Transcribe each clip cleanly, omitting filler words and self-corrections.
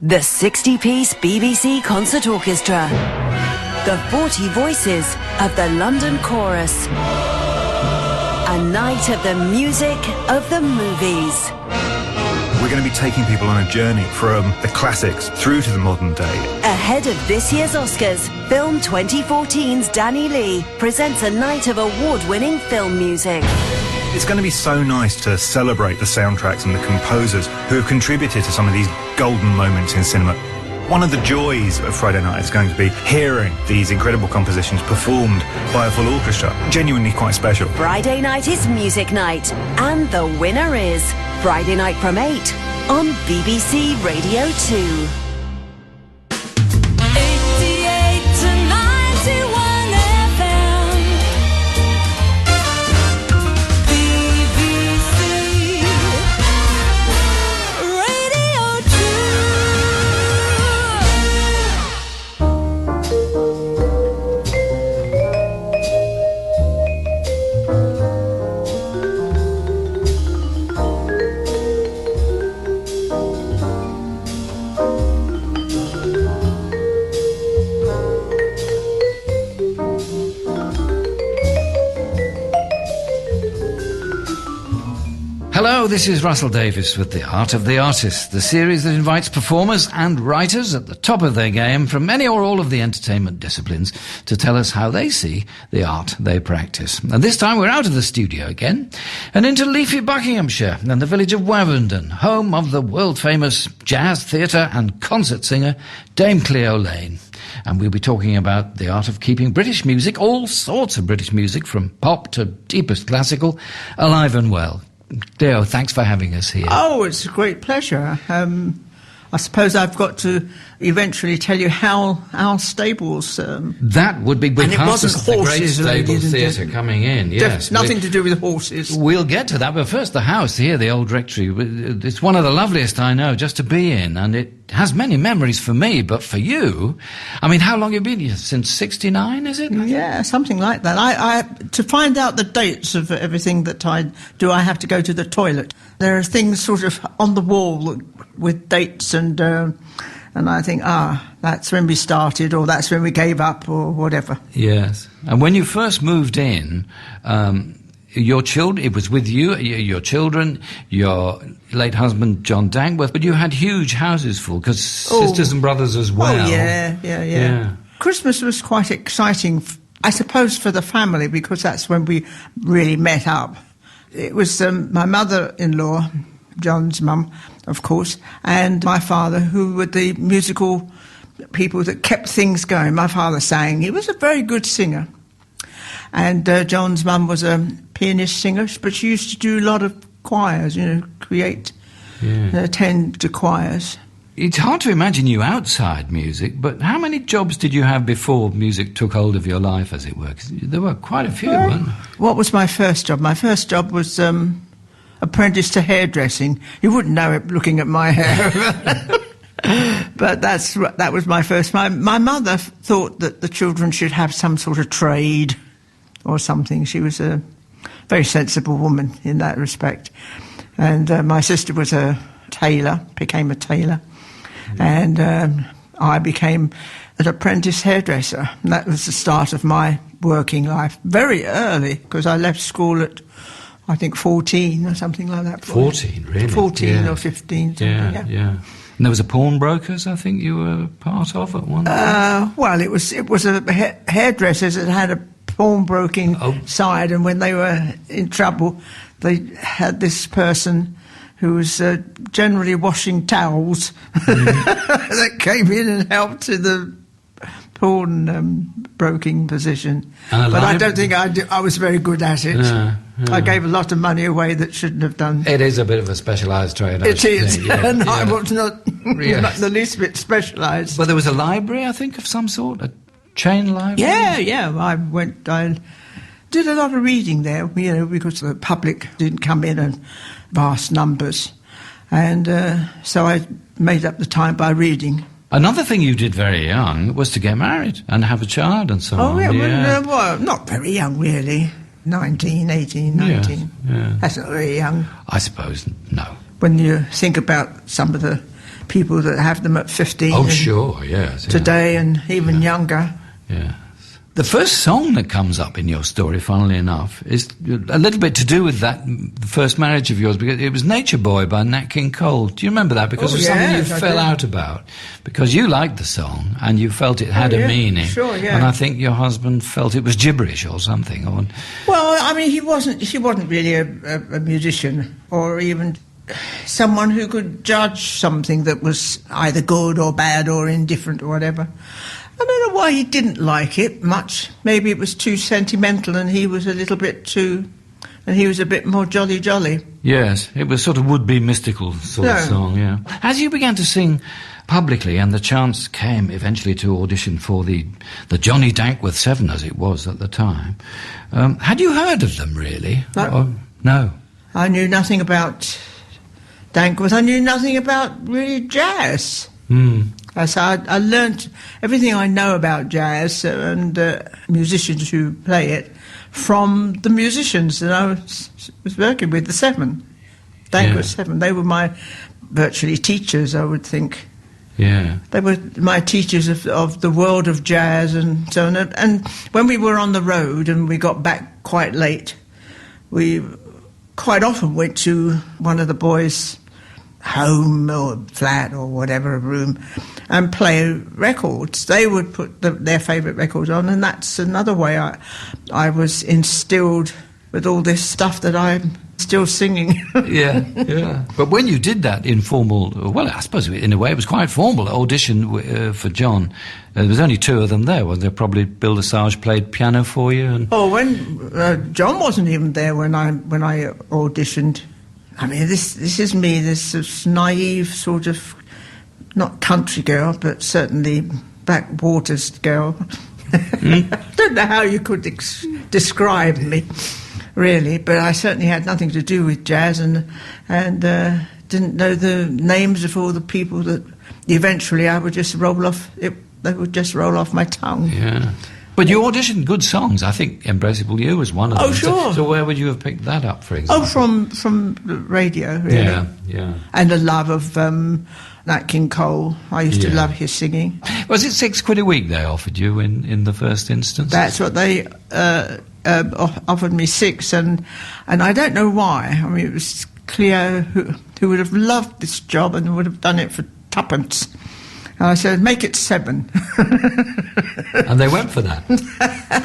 The 60-piece BBC Concert Orchestra. The 40 voices of the London Chorus. A night of the music of the movies. We're going to be taking people on a journey from the classics through to the modern day. Ahead of this year's Oscars, Film 2014's Dame Lee presents a night of award-winning film music. It's going to be so nice to celebrate the soundtracks and the composers who have contributed to some of these golden moments in cinema. One of the joys of Friday night is going to be hearing these incredible compositions performed by a full orchestra. Genuinely quite special. Friday night is music night, and the winner is Friday night from 8 on BBC Radio 2. Hello, this is Russell Davies with The Art of the Artist, the series that invites performers and writers at the top of their game from any or all of the entertainment disciplines to tell us how they see the art they practice. And this time we're out of the studio again and into leafy Buckinghamshire and the village of Wavendon, home of the world-famous jazz, theatre and concert singer Dame Cleo Laine. And we'll be talking about the art of keeping British music, all sorts of British music, from pop to deepest classical, alive and well. Cleo, thanks for having us here. Oh, it's a great pleasure. I suppose I've got to eventually tell you how our stables... that would be... And it wasn't horses. The great stable theatre coming in, yes. Nothing to do with horses. We'll get to that, but first the house here, the old rectory. It's one of the loveliest I know just to be in, and it has many memories for me, but for you... I mean, how long have you been here? Since 69, is it? Yeah, something like that. I to find out the dates of everything that I do, I have to go to the toilet. There are things sort of on the wall with dates and I think, that's when we started, or that's when we gave up, or whatever. Yes. And when you first moved in, your children, it was with you, your children, your late husband, John Dangworth, but you had huge houses full, because sisters and brothers as well. Oh, yeah. Christmas was quite exciting, I suppose, for the family, because that's when we really met up. It was my mother-in-law, John's mum, of course, and my father, who were the musical people that kept things going. My father sang. He was a very good singer. And John's mum was a pianist singer, but she used to do a lot of choirs, attend to choirs. It's hard to imagine you outside music, but how many jobs did you have before music took hold of your life, as it were? 'Cause there were quite a few, weren't there? What was my first job? My first job was apprentice to hairdressing. You wouldn't know it looking at my hair. But that was my first. My mother thought that the children should have some sort of trade or something. She was a very sensible woman in that respect. And my sister was a tailor, became a tailor. And I became an apprentice hairdresser. And that was the start of my working life, very early, because I left school at, I think, 14 or something like that. 14, really? 14 or 15, something, yeah. And there was a pawnbrokers, I think you were part of at one time? Well, it was a hairdressers that had a pawnbroking side, and when they were in trouble, they had this person who was generally washing towels that came in and helped to the pawn-broking position. But I don't think I was very good at it. I gave a lot of money away that shouldn't have done. It is a bit of a specialised trade. It is, and I was not the least bit specialised. But there was a library, I think, of some sort, a chain library? Yeah. I did a lot of reading there, because the public didn't come in in vast numbers. And so I made up the time by reading. Another thing you did very young was to get married and have a child and so on. Oh, yeah. Well, not very young, really. 19, 18, 19. Yes, yeah. That's not very young. I suppose, no. When you think about some of the people that have them at 15. Oh, sure, yes. Today and even younger. Yeah. The first song that comes up in your story, funnily enough, is a little bit to do with that the first marriage of yours, because it was Nature Boy by Nat King Cole. Do you remember that? Because it was something you fell out about. Because you liked the song and you felt it had a meaning. Sure, yeah. And I think your husband felt it was gibberish or something. Well, I mean, he wasn't really a musician or even someone who could judge something that was either good or bad or indifferent or whatever. I don't know why he didn't like it much. Maybe it was too sentimental and he was a little bit too... And he was a bit more jolly. Yes, it was sort of would-be mystical sort of song, yeah. As you began to sing publicly and the chance came eventually to audition for the Johnny Dankworth 7, as it was at the time, had you heard of them, really? No. I knew nothing about Dankworth. I knew nothing about really jazz. So I learnt everything I know about jazz and musicians who play it from the musicians that I was working with, the 7, Dankworth 7. They were my virtually teachers, I would think. Yeah. They were my teachers of the world of jazz and so on. And when we were on the road and we got back quite late, we quite often went to one of the boys' home or flat or whatever, a room, and play records. They would put their favourite records on, and that's another way I was instilled with all this stuff that I'm still singing. Yeah. But when you did that informal, well, I suppose in a way it was quite formal audition for John, there was only 2 of them there, wasn't there? Probably Bill Lesage played piano for you. When John wasn't even there when I auditioned. I mean, this is me, this naive sort of, not country girl, but certainly backwaters girl. I don't know how you could describe me, really, but I certainly had nothing to do with jazz and didn't know the names of all the people that eventually I would just roll off. They would just roll off my tongue. Yeah. But you auditioned good songs. I think Embraceable You was one of them. Oh, sure. So where would you have picked that up, for example? From the radio, really. Yeah. And a love of Nat King Cole. I used to love his singing. Was it £6 a week they offered you in the first instance? That's what they offered me, 6, and I don't know why. I mean, it was Cleo who would have loved this job and would have done it for 2pence. And I said, make it 7. And they went for that.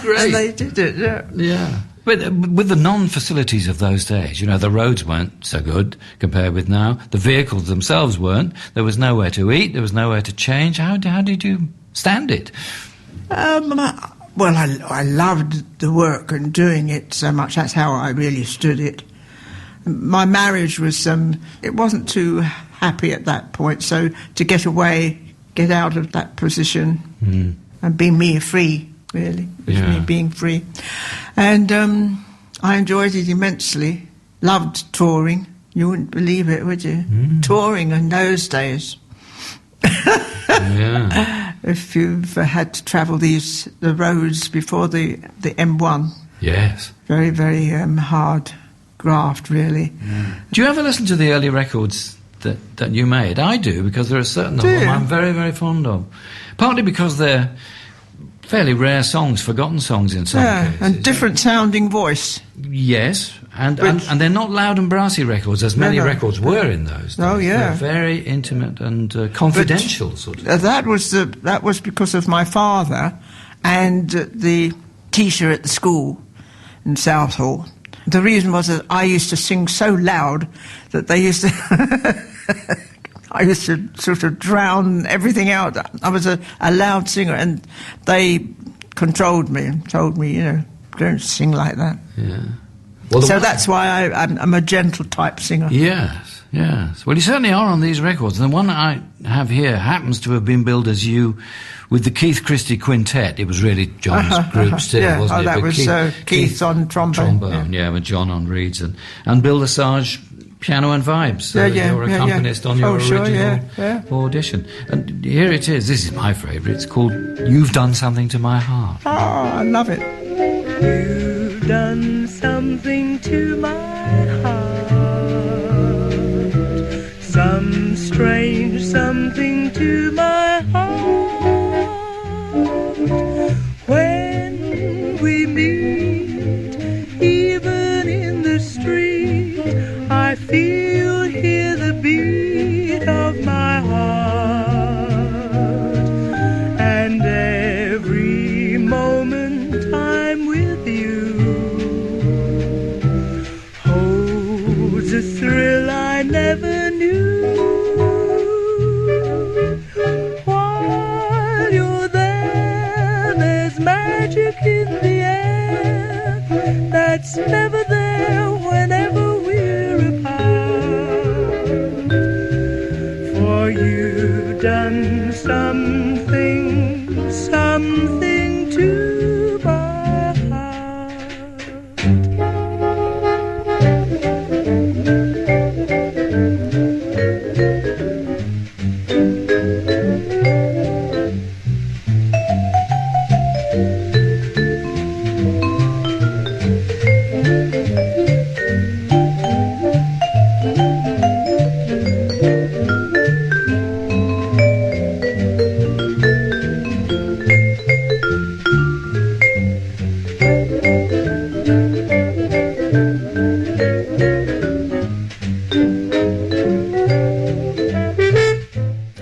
Great. And they did it, Yeah. But with the non-facilities of those days, the roads weren't so good compared with now. The vehicles themselves weren't. There was nowhere to eat. There was nowhere to change. How did you stand it? Well, I loved the work and doing it so much. That's how I really stood it. My marriage was, it wasn't too happy at that point. So to get out of that position and be me free, really. It was me being free. And I enjoyed it immensely. Loved touring. You wouldn't believe it, would you? Touring in those days. Yeah. If you've had to travel the roads before the M1. Yes. Very, very hard graft, really. Yeah. Do you ever listen to the early records that you made? I do, because there are certain of them I'm very, very fond of. Partly because they're fairly rare songs, forgotten songs in some cases. And different sounding voice. Yes, and they're not loud and brassy records, as many records were in those days. Oh, yeah. They're very intimate and confidential, sort of. That was because of my father and the teacher at the school in Southall. The reason was that I used to sing so loud that they used to... I used to sort of drown everything out. I was a loud singer, and they controlled me and told me, don't sing like that. Yeah. Well, so that's why I'm a gentle type singer. Yes. Well, you certainly are on these records. And the one I have here happens to have been billed as you with the Keith Christie Quintet. It was really John's group still, wasn't it? That but was Keith on trombone. With John on reeds and Bill Lesage piano and vibes. Your accompanist on your original audition. And here it is. This is my favourite. It's called You've Done Something to My Heart. Oh, I love it. You've done something to my heart, some strange something to my heart. When we meet, even in the street, I feel, hear the beat of my heart. And every moment I'm with you holds a thrill I never knew. While you're there, there's magic in the air that's never there whenever we're apart. For you've done something, something to my heart.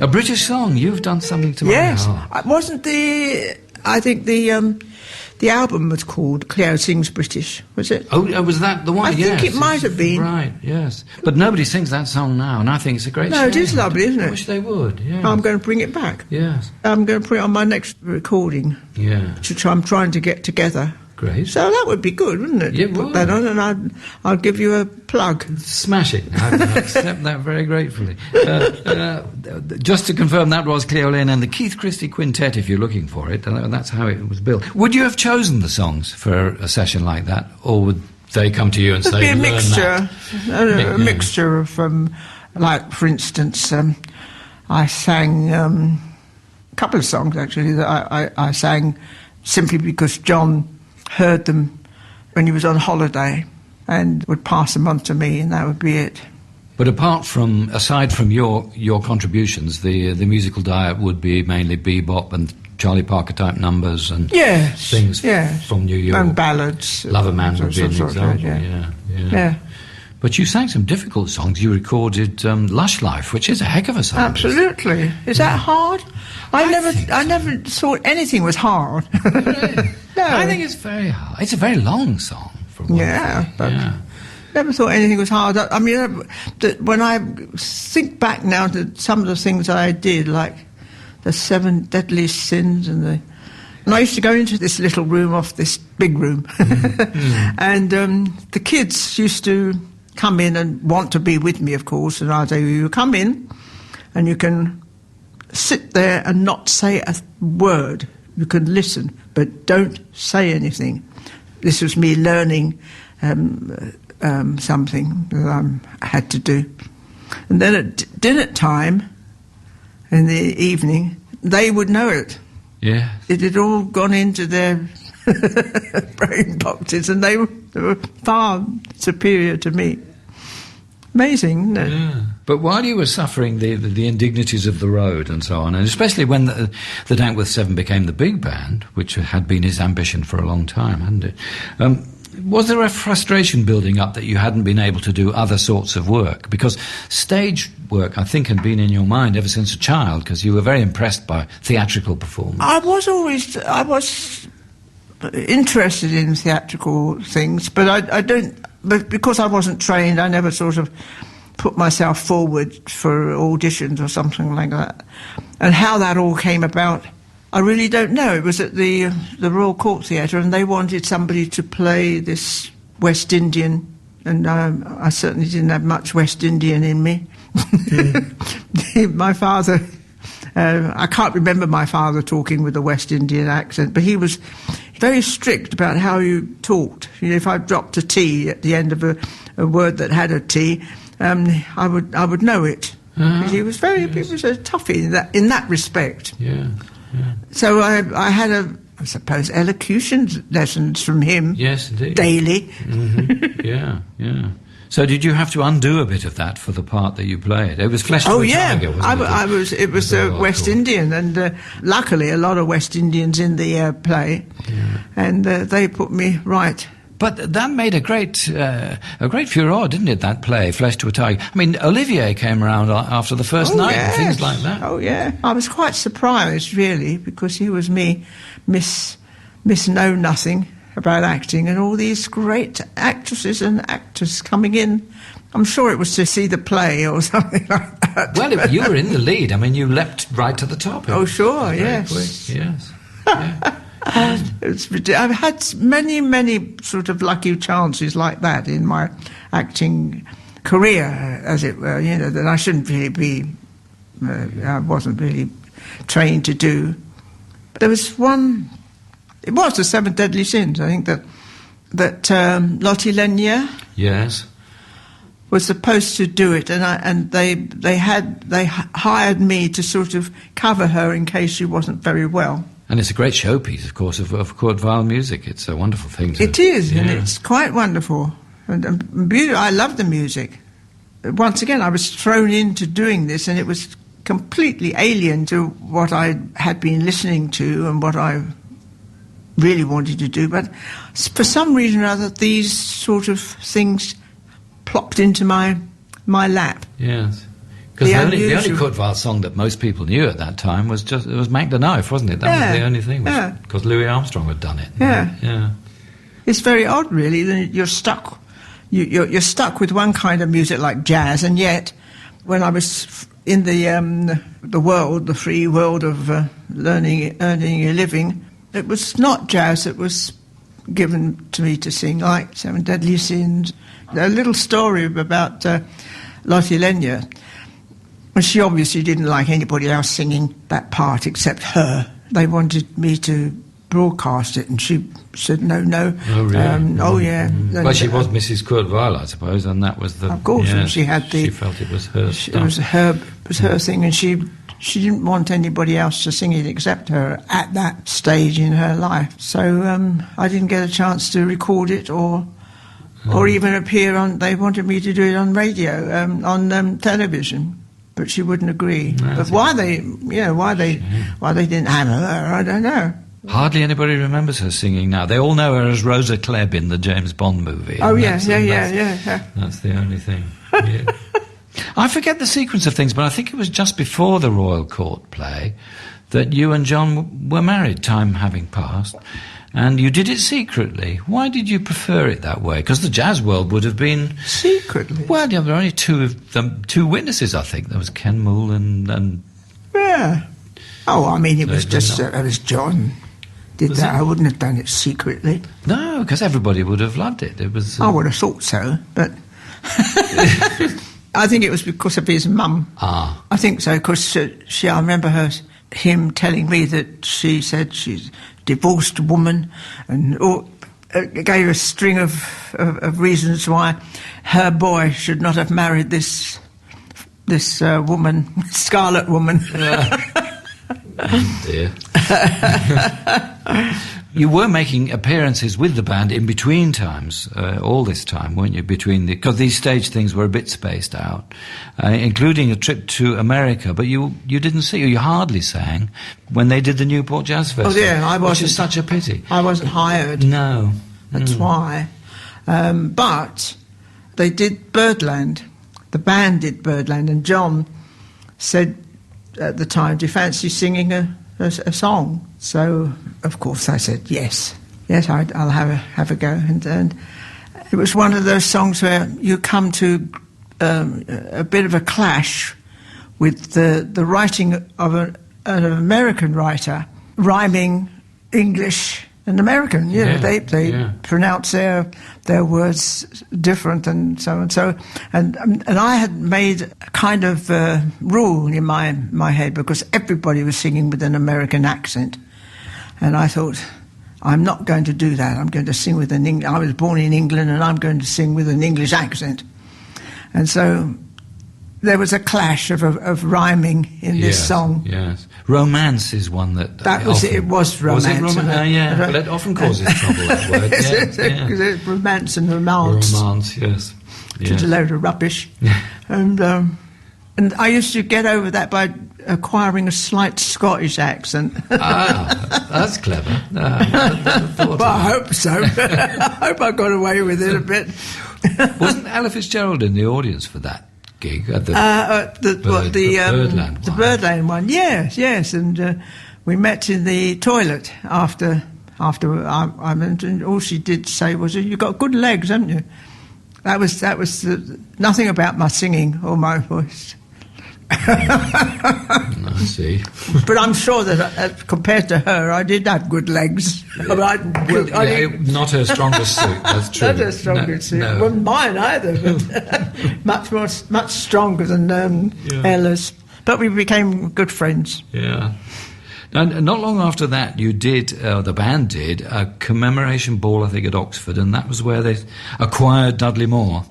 A British song, You've Done Something to Yes, My Heart. it wasn't the. I think the album was called Cleo Sings British. Was it? Oh, was that the one? I think Yes, it might have been. Right, yes. But nobody sings that song now, and I think it's a great No, song. it is lovely, isn't I it? wish they would, yes. I'm going to bring it back. Yes, I'm going to put it on my next recording, yeah. which I'm trying to get together. Great. So that would be good, wouldn't it? Yeah, it Put would. that on, and I'll give you a plug. Smash it. I accept that very gratefully. Just to confirm, that was Cleo Laine and the Keith Christie Quintet, if you're looking for it, and that's how it was built. Would you have chosen the songs for a session like that, or would they come to you and It'd say, be a "Learn mixture, that"? a mixture of, like, for instance, I sang a couple of songs, actually, that I sang simply because John heard them when he was on holiday and would pass them on to me, and that would be it. But aside from your contributions, the musical diet would be mainly bebop and Charlie Parker type numbers and things from New York. And ballads. Lover Man would be an sort of, example, yeah. But you sang some difficult songs. You recorded Lush Life, which is a heck of a song. Absolutely. Is that hard? I never thought anything was hard. No. I think it's very hard. It's a very long song. For one thing. But never thought anything was hard. I mean, when I think back now to some of the things I did, like the 7 Deadly Sins and I used to go into this little room off this big room, and the kids used to come in and want to be with me, of course, and I'd say, you come in and you can sit there and not say a word. You can listen, but don't say anything. This was me learning something that I had to do. And then at dinner time, in the evening, they would know it. Yeah. It had all gone into their brain boxes, and they were far superior to me. Amazing, isn't it? Yeah. But while you were suffering the indignities of the road and so on, and especially when the Dankworth Seven became the big band, which had been his ambition for a long time, hadn't it? Was there a frustration building up that you hadn't been able to do other sorts of work? Because stage work, I think, had been in your mind ever since a child, because you were very impressed by theatrical performance. I was interested in theatrical things, but I don't. But because I wasn't trained, I never sort of put myself forward for auditions or something like that. And how that all came about, I really don't know. It was at the Royal Court Theatre, and they wanted somebody to play this West Indian, and I certainly didn't have much West Indian in me. My father, I can't remember my father talking with a West Indian accent, but he was very strict about how you talked. You know, if I dropped a T at the end of a word that had a T, I would know it. He was he was a toughie in that respect. Yeah. So I had I suppose, elocution lessons from him. Yes, indeed. Daily. Mm-hmm. Yeah. So did you have to undo a bit of that for the part that you played? It was Flesh to a Tiger, wasn't it? It was West Indian, and luckily a lot of West Indians in the play, and they put me right. But that made a great furore, didn't it, that play, Flesh to a Tiger? I mean, Olivier came around after the first night and things like that. Oh, yeah. I was quite surprised, really, because he was Miss Know Nothing about acting, and all these great actresses and actors coming in. I'm sure it was to see the play or something like that. Well, if you were in the lead, I mean, you leapt right to the top. Oh, sure, yes. Quick. Yes. Yeah. I've had many sort of lucky chances like that in my acting career, as it were, that I shouldn't really be, I wasn't really trained to do. But there was one, it was the Seven Deadly Sins, I think, that Lottie Lanier was supposed to do it, and they hired me to sort of cover her in case she wasn't very well. And it's a great showpiece, of course, of Kurt Weill music. It's a wonderful thing. It is, and it's quite wonderful. And beautiful. I love the music. Once again, I was thrown into doing this, and it was completely alien to what I had been listening to and what I really wanted to do. But for some reason or other, these sort of things plopped into my lap. Yes. Because the only Kurt Weill song that most people knew at that time was Mac the Knife, wasn't it? That was the only thing. Because Louis Armstrong had done it. Yeah. It's very odd, really. You're stuck. You're stuck with one kind of music like jazz, and yet, when I was in the free world of earning a living, it was not jazz that was given to me to sing, like Seven Deadly Sins. A little story about Lottie Lanier. Well, she obviously didn't like anybody else singing that part except her. They wanted me to broadcast it, and she said no. Oh, really? Yeah. Well, she was Mrs. Kurt Weill, I suppose, and that was the... Of course, and she had the... She felt it was her stuff. It was her thing, and she didn't want anybody else to sing it except her at that stage in her life. So I didn't get a chance to record it or even appear on... They wanted me to do it on radio, on television. But she wouldn't agree. But why they didn't have her, I don't know. Hardly anybody remembers her singing now. They all know her as Rosa Klebb in the James Bond movie. Oh, yeah. That's the only thing. Yeah. I forget the sequence of things, but I think it was just before the Royal Court play that you and John were married, time having passed, and you did it secretly. Why did you prefer it that way? Because the jazz world would have been... Secretly? Well, there were only two witnesses, I think. There was Ken Moore and... Yeah. Oh, I mean, it was John did that. I wouldn't have done it secretly. No, because everybody would have loved it. It was... I would have thought so, but... I think it was because of his mum. Ah. I think so, because I remember him telling me that she said she's a divorced woman, and gave a string of reasons why her boy should not have married this woman, Scarlet Woman. Oh dear. You were making appearances with the band in between times, all this time, weren't you? Because these stage things were a bit spaced out, including a trip to America. But you didn't sing, you hardly sang when they did the Newport Jazz Festival. Oh yeah, I wasn't. Which is such a pity. I wasn't hired. No, that's why. But they did Birdland. The band did Birdland, and John said at the time, "Do you fancy singing a song?" So, of course, I said yes, I'll have a go. And it was one of those songs where you come to a bit of a clash with the writing of an American writer, rhyming English and American. They pronounce their words different and so on. So, and I had made a kind of rule in my head, because everybody was singing with an American accent. And I thought, I'm not going to do that. I'm going to sing with I was born in England, and I'm going to sing with an English accent. And so there was a clash of rhyming in this song. Yes. Romance is one that... It was romance. Was it romance? Yeah, but it often causes trouble, that word. Because it's romance and romance. Romance, yes. which is a load of rubbish. And I used to get over that by acquiring a slight Scottish accent. That's clever. But I hope so. I hope I got away with it a bit. Wasn't Ella Fitzgerald in the audience for that gig at the Birdland one? Yes. And we met in the toilet after I went, and all she did say was, "You've got good legs, haven't you?" That was nothing about my singing or my voice. I see. But I'm sure that compared to her, I did have good legs. Not her strongest suit, that's true. Not her strongest suit. No. Wasn't mine either, but much stronger than Ella's. But we became good friends. Yeah. And not long after that, you did, the band did, a commemoration ball, I think, at Oxford, and that was where they acquired Dudley Moore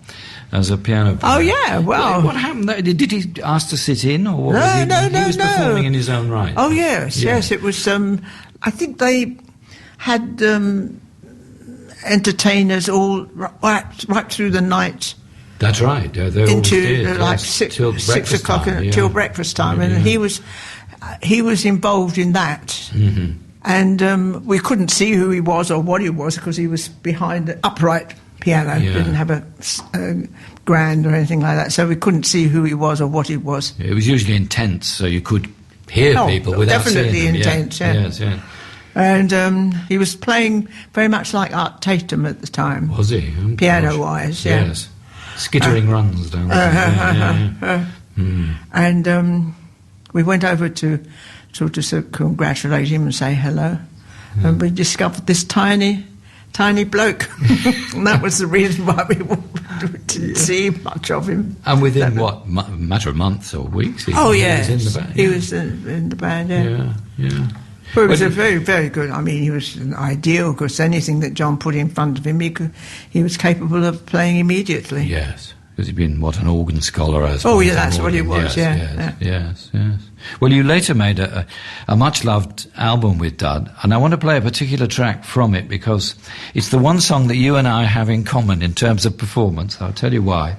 as a piano player. Oh, yeah, well... What happened there? Did he ask to sit in, or what was he? No. He was performing in his own right. Oh, yes, it was... I think they had entertainers all right through the night. That's right. They always did. Like till 6 o'clock time, till breakfast time, and he was involved in that. Mm-hmm. And we couldn't see who he was or what he was because he was behind the upright piano. Yeah. Didn't have a grand or anything like that, so we couldn't see who he was or what he was. It was usually intense, so you could hear people without definitely seeing them. intense. Yeah. And he was playing very much like Art Tatum at the time. Was he? Oh, piano-wise, yeah. Yes. Skittering runs down there. And we went over to sort of congratulate him and say hello. And we discovered this tiny bloke. And that was the reason why we didn't see much of him. And within a matter of months or weeks? He was in the band. He was in the band, Yeah. But it was a very, very good. I mean, he was an ideal because anything that John put in front of him, he was capable of playing immediately. Yes. Because he'd been, an organ scholar as well. Oh, yeah, that's what he was, Yes. Well, you later made a much-loved album with Dud, and I want to play a particular track from it because it's the one song that you and I have in common in terms of performance. I'll tell you why.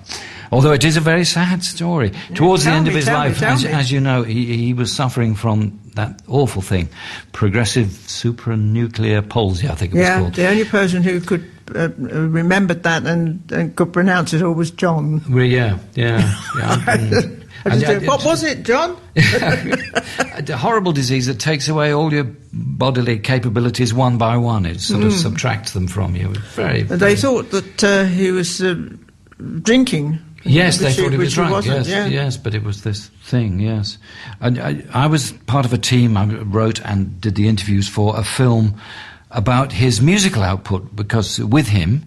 Although it is a very sad story. Towards the end of his life, as you know, he was suffering from that awful thing, progressive supranuclear palsy, I think it was called. The only person who could remembered that and could pronounce it all was John. Well, yeah. What was it, John? A horrible disease that takes away all your bodily capabilities one by one. It sort of subtracts them from you. They thought that he was drinking. Yes, they thought he was drunk. Yes, but it was this thing. Yes, and I was part of a team. I wrote and did the interviews for a film about his musical output because with him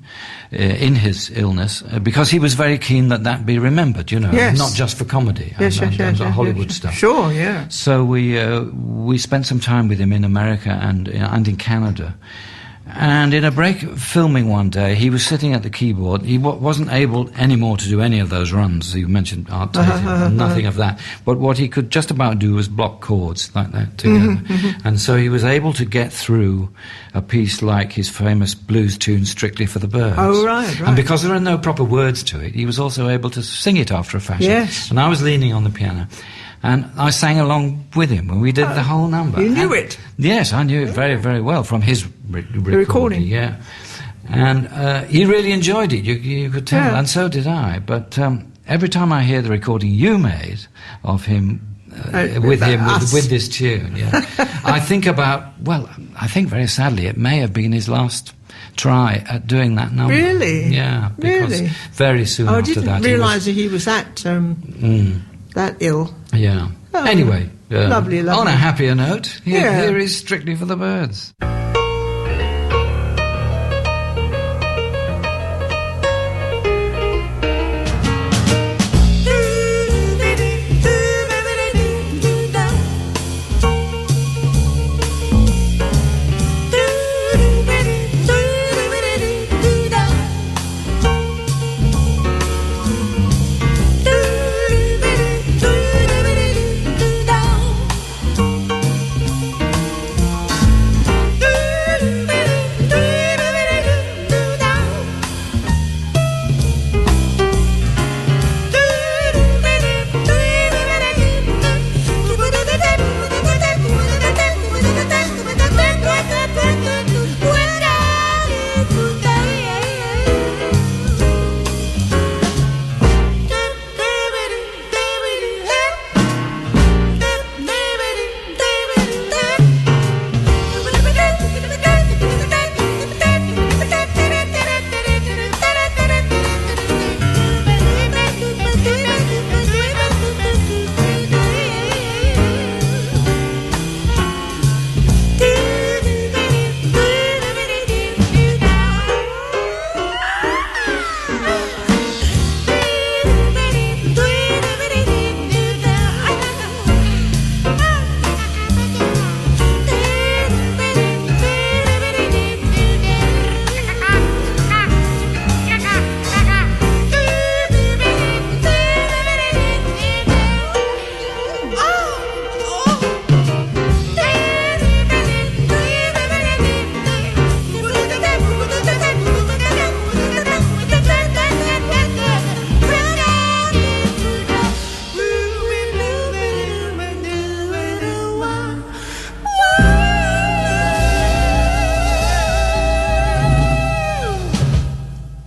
in his illness, because he was very keen that be remembered, not just for comedy and Hollywood stuff. Sure, yeah. So we spent some time with him in America and in Canada. And in a break filming one day, he was sitting at the keyboard. He wasn't able anymore to do any of those runs. You mentioned Art Tatum, nothing of that. But what he could just about do was block chords like that together. And so he was able to get through a piece like his famous blues tune, Strictly for the Birds. Oh, right. And because there are no proper words to it, he was also able to sing it after a fashion. Yes. And I was leaning on the piano. And I sang along with him when we did the whole number. You knew it? Yes, I knew it very, very well from his recording. Yeah. And he really enjoyed it, you could tell, and so did I. But every time I hear the recording you made of him, with this tune, I think I think very sadly it may have been his last try at doing that number. Really? Yeah, because very soon after that... I didn't realise that he was that ill. Yeah. Oh, anyway, lovely. On a happier note, here is Strictly for the Birds. Do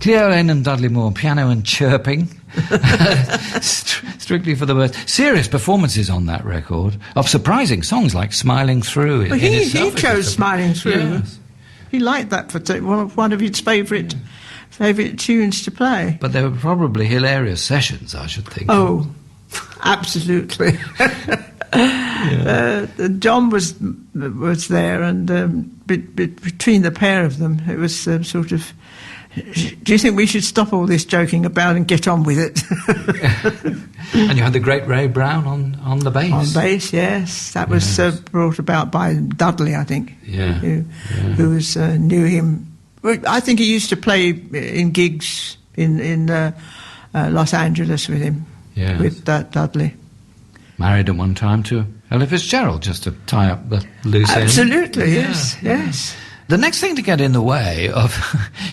Cleo Laine and Dudley Moore, piano and chirping. Strictly for the birds. Serious performances on that record of surprising songs like Smiling Through. Well, he chose Smiling Through. Yes. He liked that for one of his favourite tunes to play. But they were probably hilarious sessions, I should think. Oh, absolutely. John was there, and between the pair of them, it was sort of, do you think we should stop all this joking about and get on with it? And you had the great Ray Brown on the bass. On bass, yes. That was brought about by Dudley, I think, who knew him. I think he used to play in gigs in Los Angeles with him, with Dudley. Married at one time to Ella Fitzgerald, just to tie up the loose ends. Absolutely, yes. The next thing to get in the way of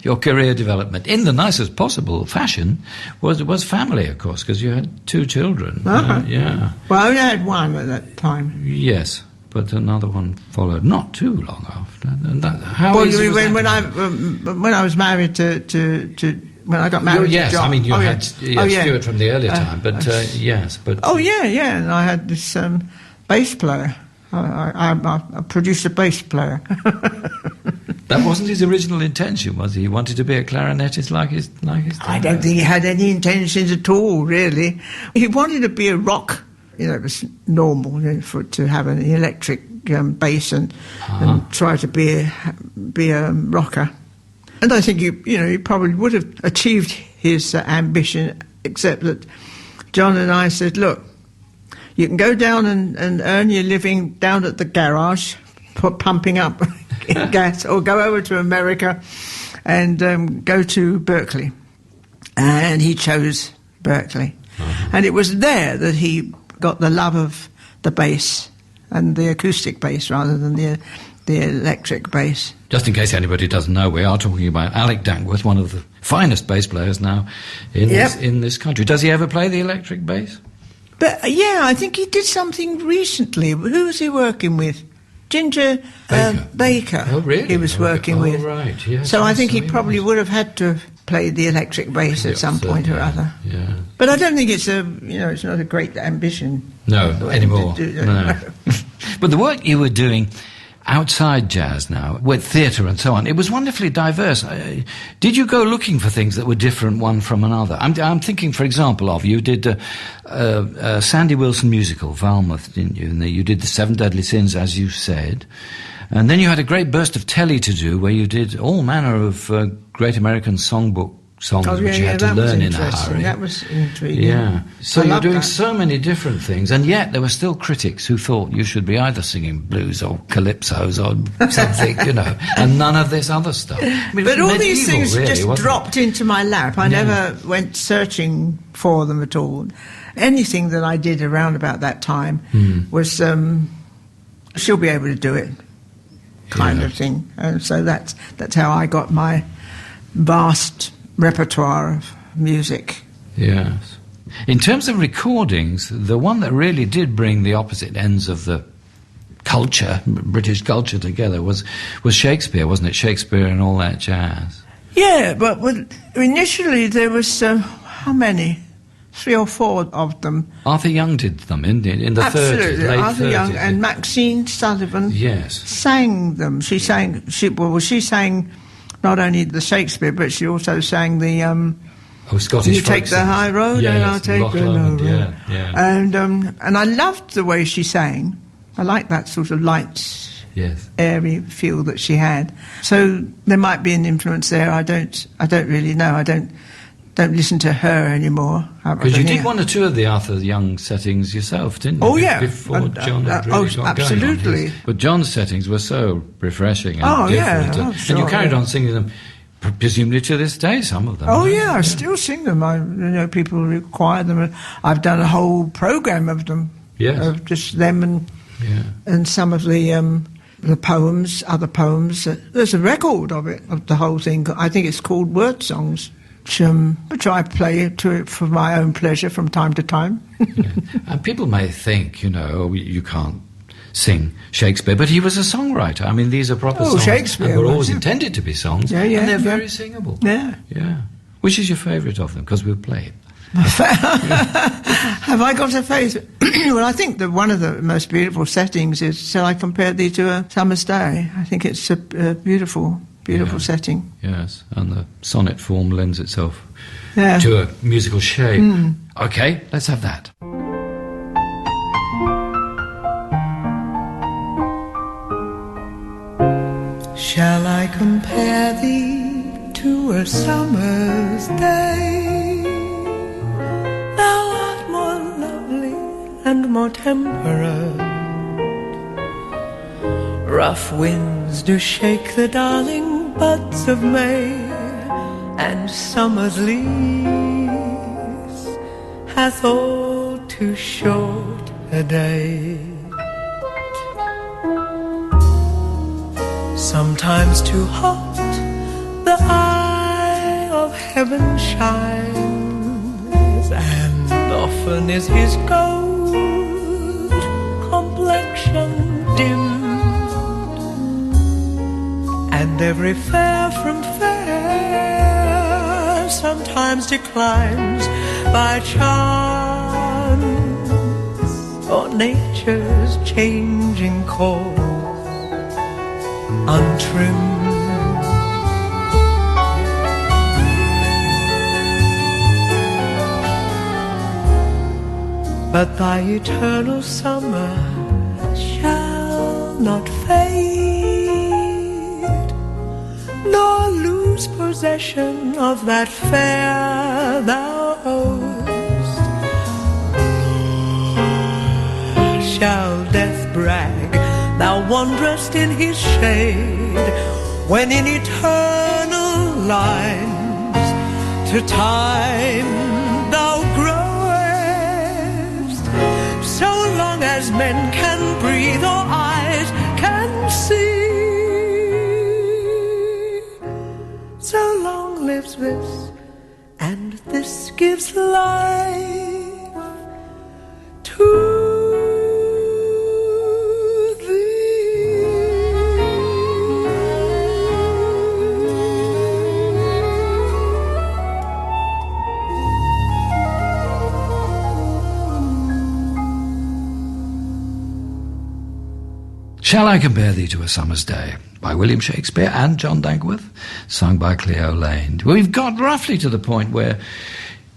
your career development, in the nicest possible fashion, was family, of course, because you had 2 children. Uh-huh. Well, I only had one at that time. Yes, but another one followed not too long after. And when I was married to when I got married to John. I mean, you had Stuart from the earlier time, but yes. But oh, yeah, and I had this bass player. I produced a bass player. That wasn't his original intention, was he? He wanted to be a clarinetist like his dad. I don't think he had any intentions at all, really. He wanted to be a rock. It was normal to have an electric bass and try to be a rocker. And I think he probably would have achieved his ambition, except that John and I said, look, you can go down and earn your living down at the garage, pumping up gas, or go over to America and go to Berkeley. And he chose Berkeley. Uh-huh. And it was there that he got the love of the bass, and the acoustic bass rather than the electric bass. Just in case anybody doesn't know, we are talking about Alec Dankworth, one of the finest bass players now in this country. Does he ever play the electric bass? But I think he did something recently. Who was he working with? Ginger Baker. Oh, really? He was working with. Oh, right. Yes, so I think he probably would have had to have played the electric bass at some point or other. Yeah. But I don't think it's it's not a great ambition. No, anymore. No. But the work you were doing outside jazz now, with theatre and so on, it was wonderfully diverse. Did you go looking for things that were different one from another? I'm thinking, for example, you did a Sandy Wilson musical, Falmouth, didn't you? And you did the 7 Deadly Sins, as you said. And then you had a great burst of telly to do, where you did all manner of great American songbook songs which you had to learn in a hurry. That was intriguing. Yeah. So you're doing so many different things, and yet there were still critics who thought you should be either singing blues or calypsos or something, and none of this other stuff. I mean, but all these things really, just dropped into my lap. I never went searching for them at all. Anything that I did around about that time was, she'll be able to do it, kind of thing. And so that's how I got my vast repertoire of music. Yes. In terms of recordings, the one that really did bring the opposite ends of the culture, British culture, together was Shakespeare, wasn't it? Shakespeare and all that jazz. Yeah, but initially there was, how many? 3 or 4 of them. Arthur Young did them in the 30s, late 30s. Absolutely, Arthur Young and Maxine Sullivan sang them. She sang not only the Shakespeare, but she also sang the Scottish. You take the high road and I'll take the low road. And I loved the way she sang. I liked that sort of light, airy feel that she had. So there might be an influence there. I don't really know. I don't listen to her anymore. Because you did 1 or 2 of the Arthur Young settings yourself, didn't you? Oh, yeah. Before John had really got absolutely. Going on but John's settings were so refreshing and different. And you carried on singing them, presumably to this day, some of them. Oh, yeah, I still sing them. People require them. I've done a whole programme of them. Yes. Of just them and some of the poems, other poems. There's a record of it, of the whole thing. I think it's called Word Songs. Which I play to it for my own pleasure from time to time. And people may think, you can't sing Shakespeare, but he was a songwriter. I mean, these are proper songs. Shakespeare and were always intended to be songs, and they're very singable. Yeah. Yeah. Which is your favourite of them? Because we'll play it. Have I got a favourite? Well, I think that one of the most beautiful settings is Shall I Compare Thee to a Summer's Day? I think it's a beautiful setting. Yes, and the sonnet form lends itself to a musical shape. Okay, let's have that. Shall I compare thee to a summer's day? Thou art more lovely and more temperate. Rough winds do shake the darling buds of May, and summer's lease hath all too short a day. Sometimes too hot the eye of heaven shines, and often is his gold complexion dimmed, and every fair from fair sometimes declines by chance or nature's changing course untrimmed. But thy eternal summer shall not fade, nor lose possession of that fair thou owest. Shall death brag thou wanderest in his shade, when in eternal lines to time thou growest. So long as men can breathe or eyes can see, so long lives this, and this gives life to Shall I Compare Thee to a Summer's Day by William Shakespeare and John Dankworth, sung by Cleo Laine. We've got roughly to the point where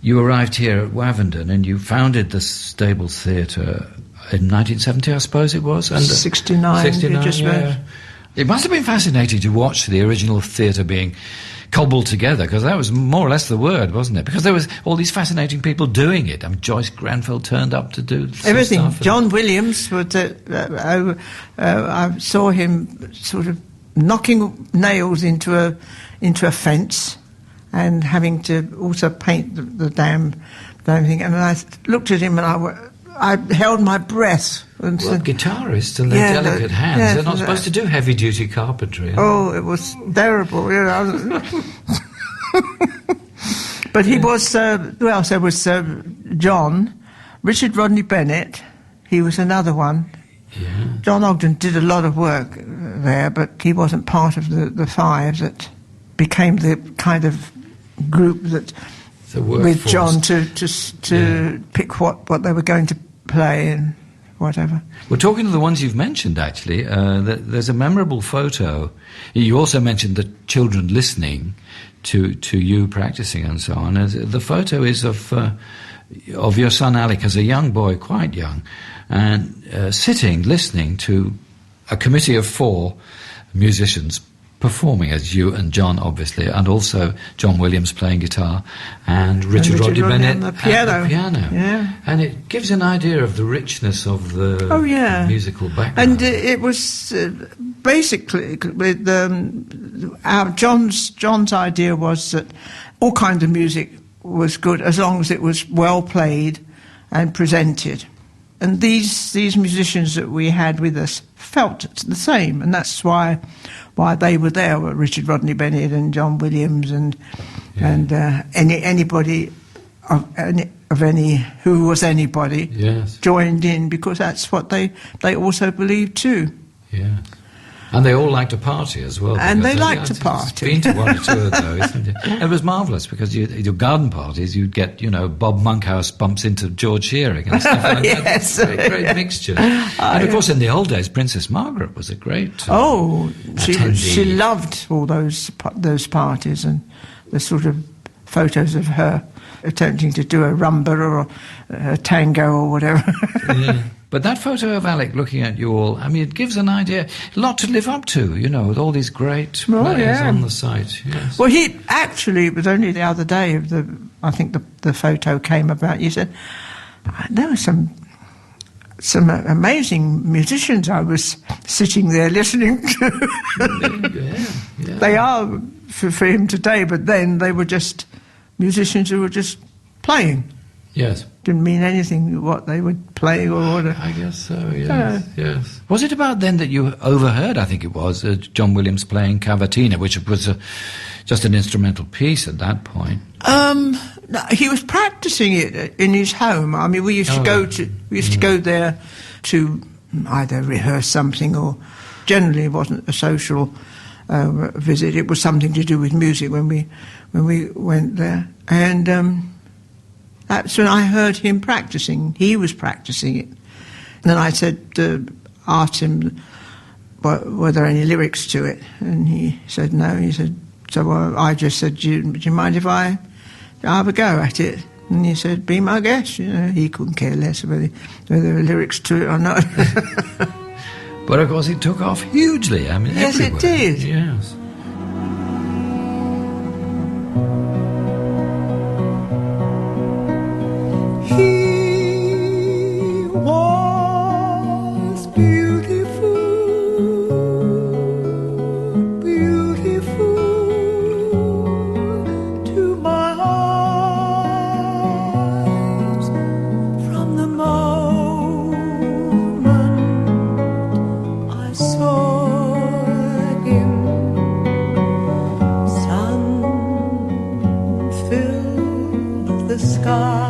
you arrived here at Wavendon and you founded the Stables Theatre in 1970, I suppose it was? And 69. 69, just yeah. It must have been fascinating to watch the original theatre being cobbled together, because that was more or less the word, wasn't it? Because there was all these fascinating people doing it. I mean, Joyce Grenfell turned up to do everything. Stuff. John Williams was. I saw him sort of knocking nails into a fence, and having to also paint the damn thing. And I looked at him and I held my breath. And well, guitarists and their delicate hands, they're not supposed to do heavy-duty carpentry. Oh, it was terrible. You know. But he was, who else? There was John, Richard Rodney Bennett, he was another one. Yeah. John Ogden did a lot of work there, but he wasn't part of the five that became the kind of group that, with John to pick what they were going to play and whatever. We're talking to the ones you've mentioned, actually. There's a memorable photo. You also mentioned the children listening to you practicing and so on. The photo is of your son Alec as a young boy, quite young, and sitting, listening to a committee of 4 musicians performing, as you and John, obviously, and also John Williams playing guitar, and Richard Rodney Bennett at the piano. Yeah. And it gives an idea of the richness of the musical background. And it was basically with John's idea was that all kinds of music was good as long as it was well played and presented. And these musicians that we had with us felt the same, and that's why they were there, were Richard Rodney Bennett and John Williams and anybody of any who was anybody joined in, because that's what they also believed too. Yeah. And they all like to party as well. And they like to party. Been to one or two of those, isn't it? It was marvellous because your garden parties, you'd get, Bob Monkhouse bumps into George Shearing and stuff like yes. that. Great mixture. And of course, in the old days, Princess Margaret was a great she loved all those parties and the sort of photos of her attempting to do a rumba or a tango or whatever. Yeah. But that photo of Alec looking at you all, it gives an idea, a lot to live up to, with all these great players on the site. Yes. Well, it was only the other day, I think the photo came about, you said, there were some amazing musicians I was sitting there listening to. Yeah. They are for him today, but then they were just musicians who were just playing. Yes. Didn't mean anything what they were playing or what. I guess so, yes. Was it about then that you overheard, I think it was, John Williams playing Cavatina, which was just an instrumental piece at that point? No, he was practicing it in his home. We used to go there to either rehearse something or generally it wasn't a social visit. It was something to do with music when we went there. And that's when I heard him practicing. He was practicing it. And then I asked him, were there any lyrics to it? And he said no. He said, so I just said, do you mind if I have a go at it? And he said, be my guest. He couldn't care less whether there were lyrics to it or not. But of course it took off hugely. Yes, everywhere. It did. Yes. He was beautiful, beautiful to my eyes from the moment I saw him. Sun filled the sky.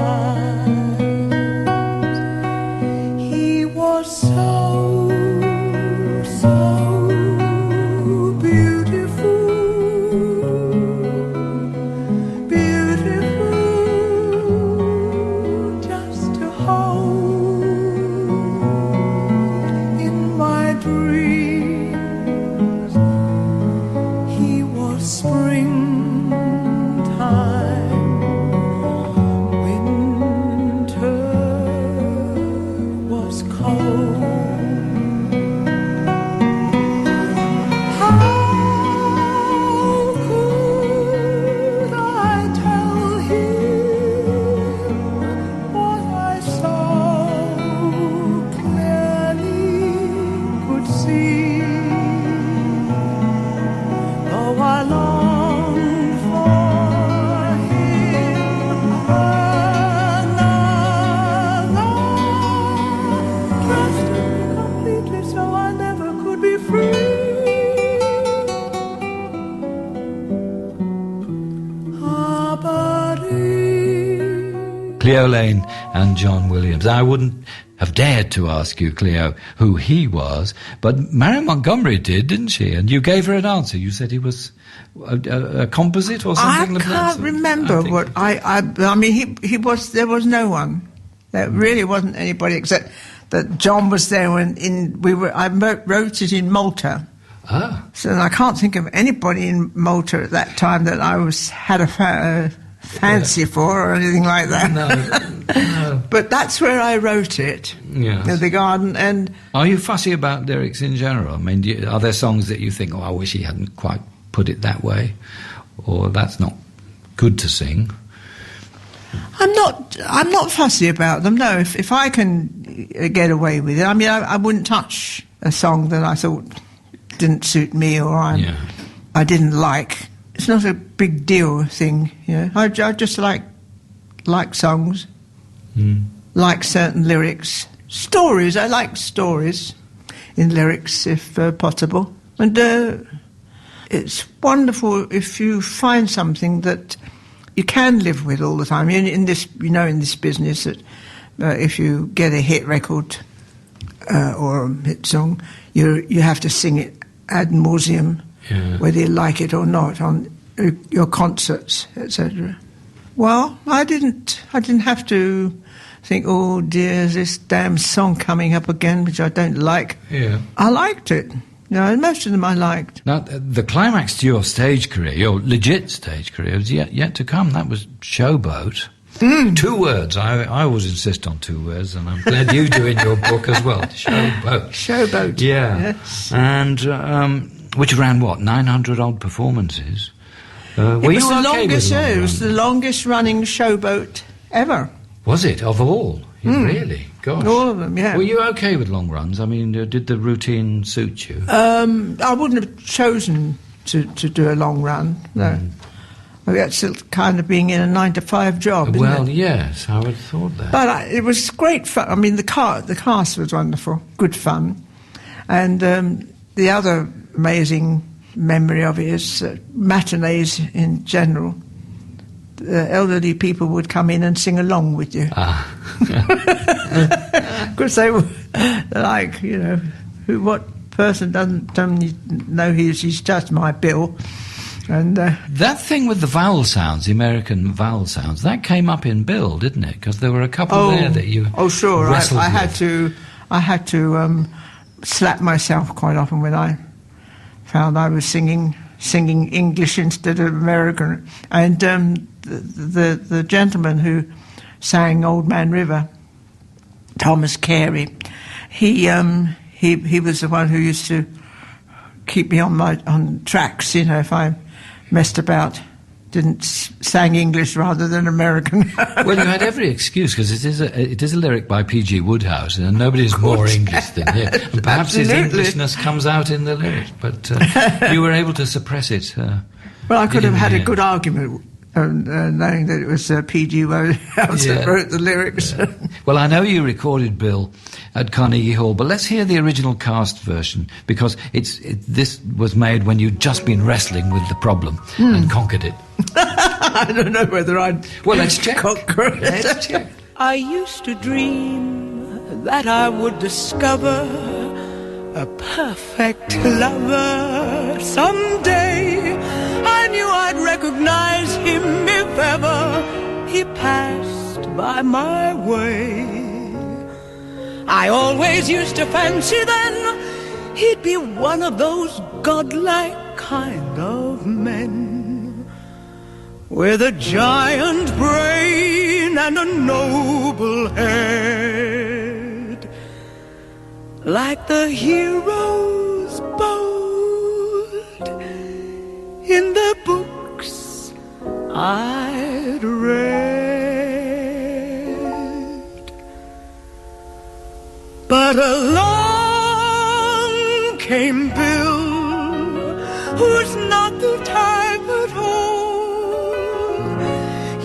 Cleo Laine and John Williams. I wouldn't have dared to ask you, Cleo, who he was, but Marion Montgomery did, didn't she? And you gave her an answer. You said he was a composite or something like that. I can't remember what he was. There was no one. There really wasn't anybody except that John was there when I wrote it in Malta. Ah. So I can't think of anybody in Malta at that time that I had a fancy for or anything like that. No. But that's where I wrote it. Yes. In the garden. And are you fussy about lyrics in general? Are there songs that you think, I wish he hadn't quite put it that way, or that's not good to sing? I'm not fussy about them. No, if I can get away with it. I wouldn't touch a song that I thought didn't suit me or I didn't like. It's not a big deal thing, I just like songs, like certain lyrics. Stories, I like stories in lyrics if possible. And it's wonderful if you find something that you can live with all the time. In this business, that if you get a hit record or a hit song, you have to sing it ad nauseum, whether you like it or not, on your concerts, etc. Well, I didn't have to think, oh dear, is this damn song coming up again, which I don't like. Yeah. I liked it. Most of them I liked. Now, the climax to your stage career, your legit stage career, was yet to come. That was Showboat. 2 words. I always insist on 2 words, and I'm glad you do in your book as well. Showboat. Showboat. Yeah. Yes. And which ran, 900-odd performances? It was the longest running showboat ever. Was it, of all? Really? Gosh. All of them, yeah. Were you okay with long runs? I mean, did the routine suit you? I wouldn't have chosen to do a long run, no. Well, that's kind of being in a 9-to-5 job, isn't Well, it? yes, I would have thought that. But it was great fun. I mean, the cast was wonderful, good fun. And the other amazing memory of it is matinees in general. The elderly people would come in and sing along with you. Because they were like, what person doesn't know he's just my bill. And that thing with the vowel sounds, the American vowel sounds, that came up in Bill, didn't it? Because there were a couple there that you sure. wrestled I had with. to slap myself quite often when I found I was singing English instead of American. And the gentleman who sang Old Man River, Thomas Carey, he was the one who used to keep me on tracks, if I messed about, sang English rather than American. Well, you had every excuse, because it is a lyric by P.G. Wodehouse, and nobody's more English than him. And perhaps his Englishness comes out in the lyrics, but you were able to suppress it. Well, I could have had a good argument knowing that it was P.G. Wodehouse that wrote the lyrics. Yeah. Well, I know you recorded Bill at Carnegie Hall, but let's hear the original cast version, because this was made when you'd just been wrestling with the problem and conquered it. I don't know whether I'd... Well, let's check. Conquer it. Let's check. I used to dream that I would discover a perfect lover someday. I knew I'd recognize him if ever he passed by my way. I always used to fancy then he'd be one of those godlike kind of men, with a giant brain and a noble head, like the heroes bold in the books I'd read. But along came Bill, who's not the type at all.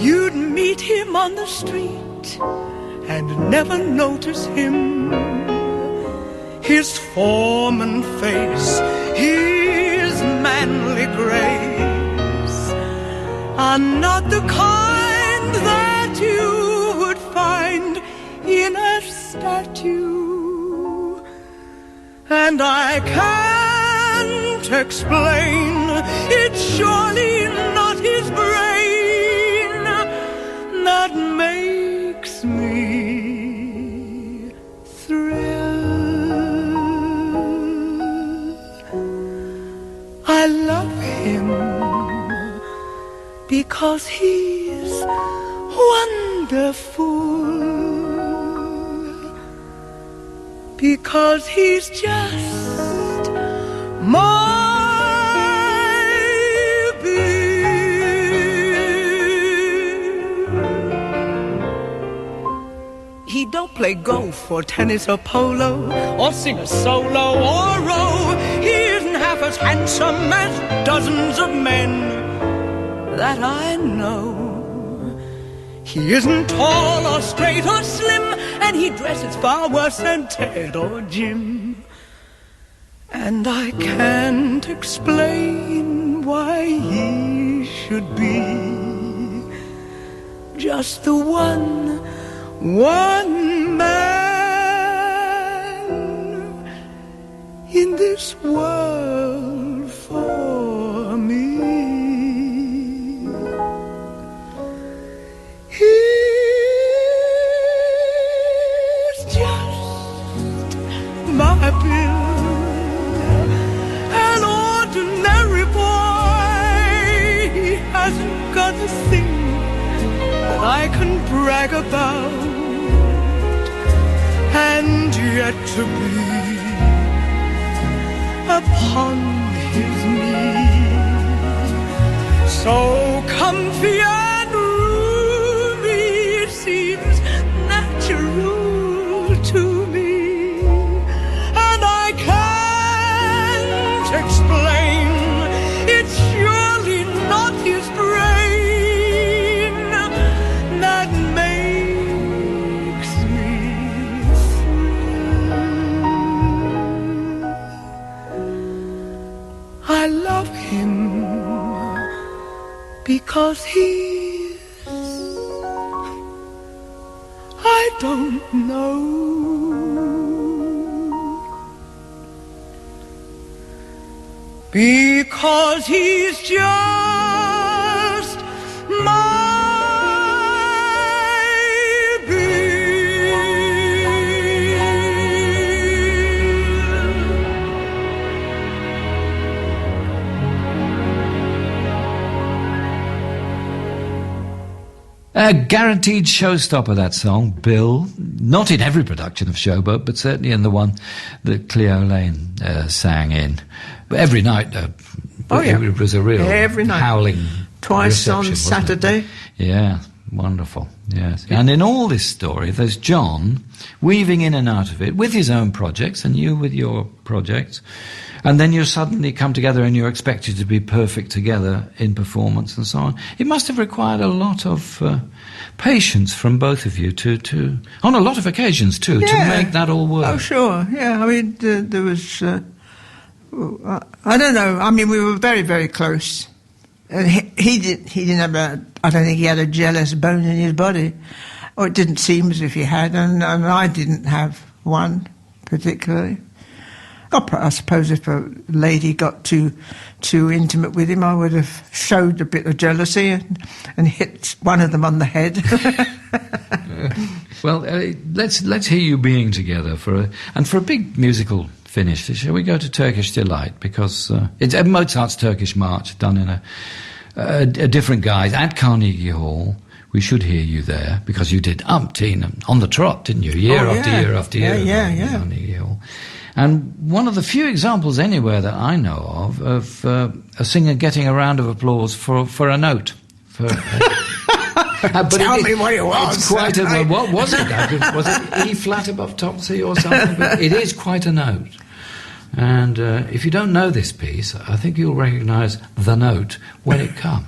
You'd meet him on the street and never notice him. His form and face, his manly grace are not the kind that you would find in a statue. And I can't explain, it's surely not his brain that makes me thrill. I love him because he's wonderful, because he's just my Bill. He don't play golf or tennis or polo, or sing a solo or row. He isn't half as handsome as dozens of men that I know. He isn't tall or straight or slim, and he dresses far worse than Ted or Jim. And I can't explain why he should be just the one man in this this world for me. He's just my Bill, an ordinary boy. He hasn't got a thing that I can brag about, and yet to be upon his knee, so comfy and roomy, it seems natural to me, and I can't explain. It's surely not his brain that makes me thrill. I love him because he's, I don't know, because he's just my A guaranteed showstopper, that song, Bill. Not in every production of Showboat, but certainly in the one that Cleo Laine sang in. Every night, it was a real every night. Howling Twice on reception, Saturday. Yeah, wonderful, yes. And in all this story, there's John weaving in and out of it with his own projects and you with your projects. And then you suddenly come together and you're expected to be perfect together in performance and so on. It must have required a lot of patience from both of you to on a lot of occasions too, to make that all work. Oh, sure, yeah. I mean, there was, I don't know, I mean, we were very, very close. And he didn't have I don't think he had a jealous bone in his body. Or it didn't seem as if he had, and I didn't have one particularly. I suppose if a lady got too intimate with him, I would have showed a bit of jealousy and hit one of them on the head. Well, let's hear you being together for a big musical finish. Shall we go to Turkish Delight, because it's Mozart's Turkish March done in a different guise at Carnegie Hall. We should hear you there because you did umpteen on the trot, didn't you? Year after year after year. Yeah. Carnegie Hall. And one of the few examples anywhere that I know of a singer getting a round of applause for a note. But Tell me what it was. It's quite what was it? Was it E flat above top C or something? But it is quite a note. And if you don't know this piece, I think you'll recognise the note when it comes.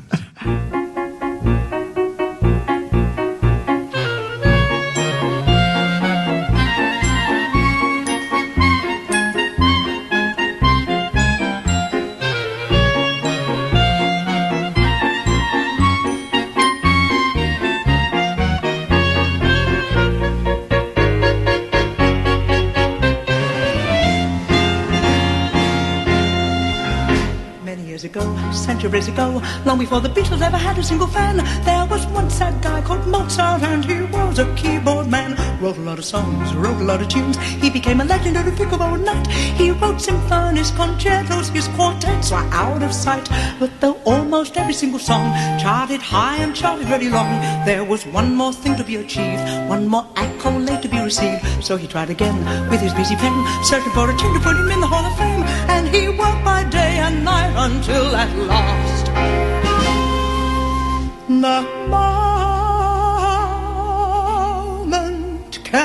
Centuries ago, long before the Beatles ever had a single fan, there was once a guy called Mozart, and he was a keyboard man. Wrote a lot of songs, wrote a lot of tunes. He became a legend in a flick of a night. He wrote symphonies, concertos, his quartets were out of sight. But though almost every single song charted high and charted very long, there was one more thing to be achieved, one more accolade to be received. So he tried again with his busy pen, searching for a tune to put him in the Hall of Fame. And he worked by day and night until at last the moment came.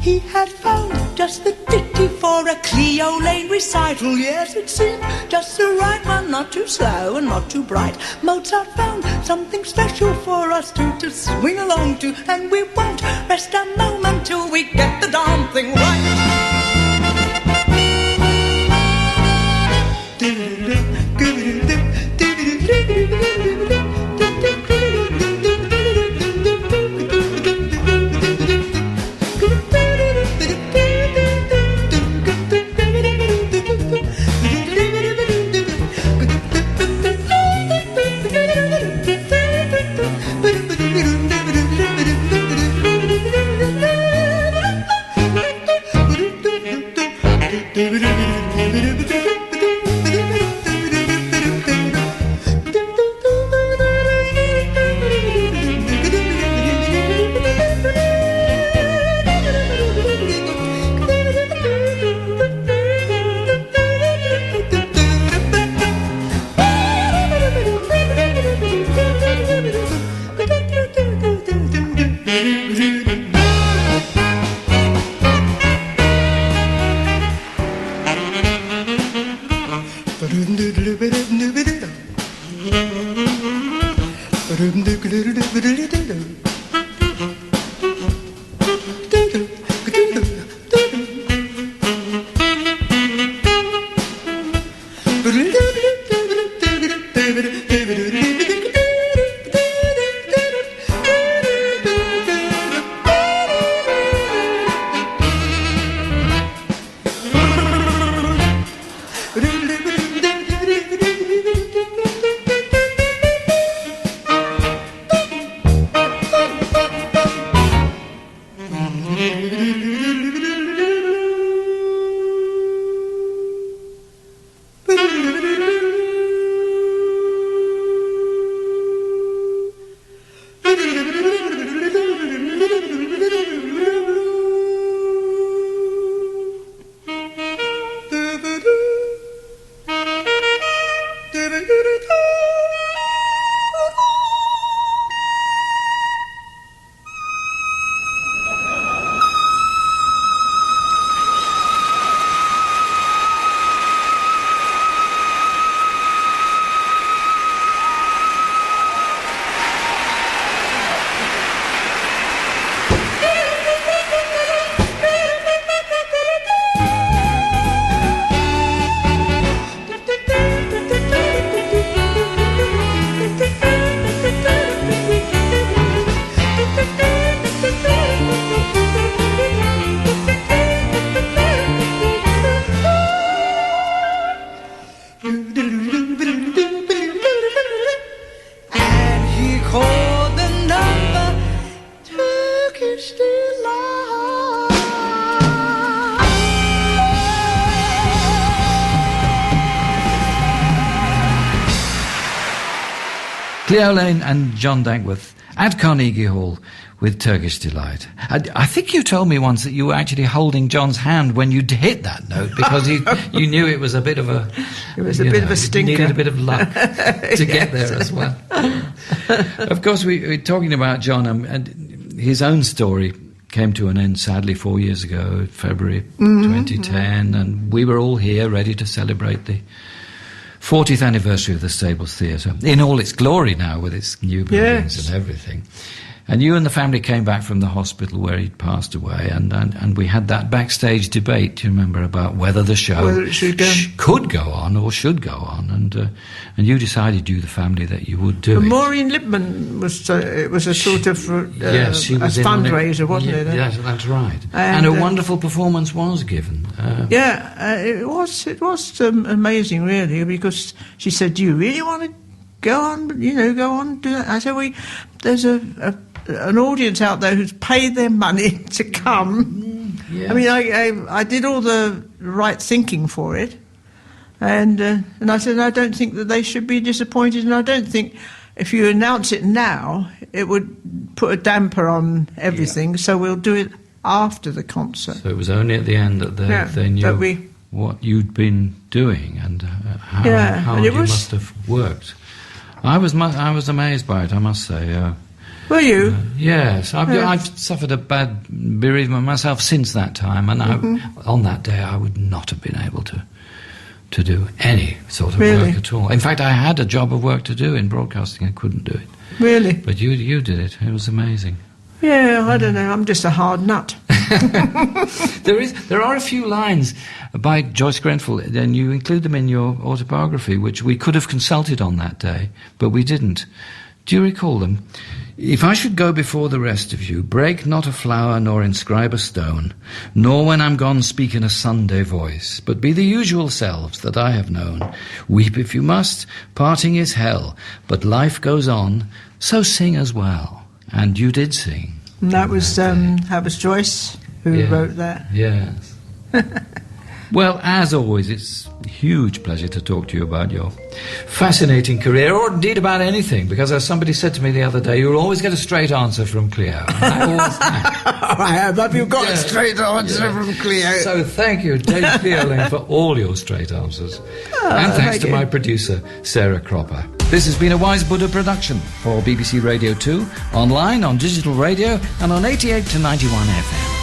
He had found just the ditty for a Cleo Laine recital. Yes, it seemed just the right one, not too slow and not too bright. Mozart found something special for us to swing along to, and we won't rest a moment till we get the darn thing right. Cleo Laine and John Dankworth at Carnegie Hall with Turkish Delight. I think you told me once that you were actually holding John's hand when you hit that note because you knew it was a bit of a... It was a bit of a stinker. You needed a bit of luck to get there as well. Of course, we're talking about John and his own story came to an end, sadly, 4 years ago, February 2010, and we were all here ready to celebrate the 40th anniversary of the Stables Theatre, in all its glory now, with its new buildings and everything. And you and the family came back from the hospital where he'd passed away, and we had that backstage debate, do you remember, about whether the show could go on or should go on, and you decided, you, the family, that you would do it. Maureen Lipman was, it was a sort of yes, she was a fundraiser, wasn't it? Yes, that's right. And a wonderful performance was given. It was amazing, really, because she said, "Do you really want to go on? Go on, do that?" I said, there's an audience out there who's paid their money to come. Yes. I mean, I did all the right thinking for it, and I said, I don't think that they should be disappointed, and I don't think if you announce it now, it would put a damper on everything. So we'll do it after the concert. So it was only at the end that they knew what you'd been doing and how you must have worked. I was amazed by it, I must say. Were you? Yes. I've suffered a bad bereavement myself since that time, and on that day I would not have been able to do any sort of work at all. In fact, I had a job of work to do in broadcasting. I couldn't do it. Really? But you did it. It was amazing. Yeah, I don't know. I'm just a hard nut. There are a few lines by Joyce Grenfell, and you include them in your autobiography, which we could have consulted on that day, but we didn't. Do you recall them? "If I should go before the rest of you, break not a flower nor inscribe a stone, nor when I'm gone speak in a Sunday voice, but be the usual selves that I have known. Weep if you must, parting is hell, but life goes on, so sing as well." And you did sing. And that was Joyce who wrote that. Yes. Well, as always, it's a huge pleasure to talk to you about your fascinating career, or indeed about anything, because as somebody said to me the other day, you'll always get a straight answer from Cleo. And I always have. I have. Have you got a straight answer from Cleo? So thank you, Dame Cleo Laine, for all your straight answers. And thanks to my producer, Sarah Cropper. This has been a Wise Buddha production for BBC Radio 2, online, on digital radio, and on 88 to 91 FM.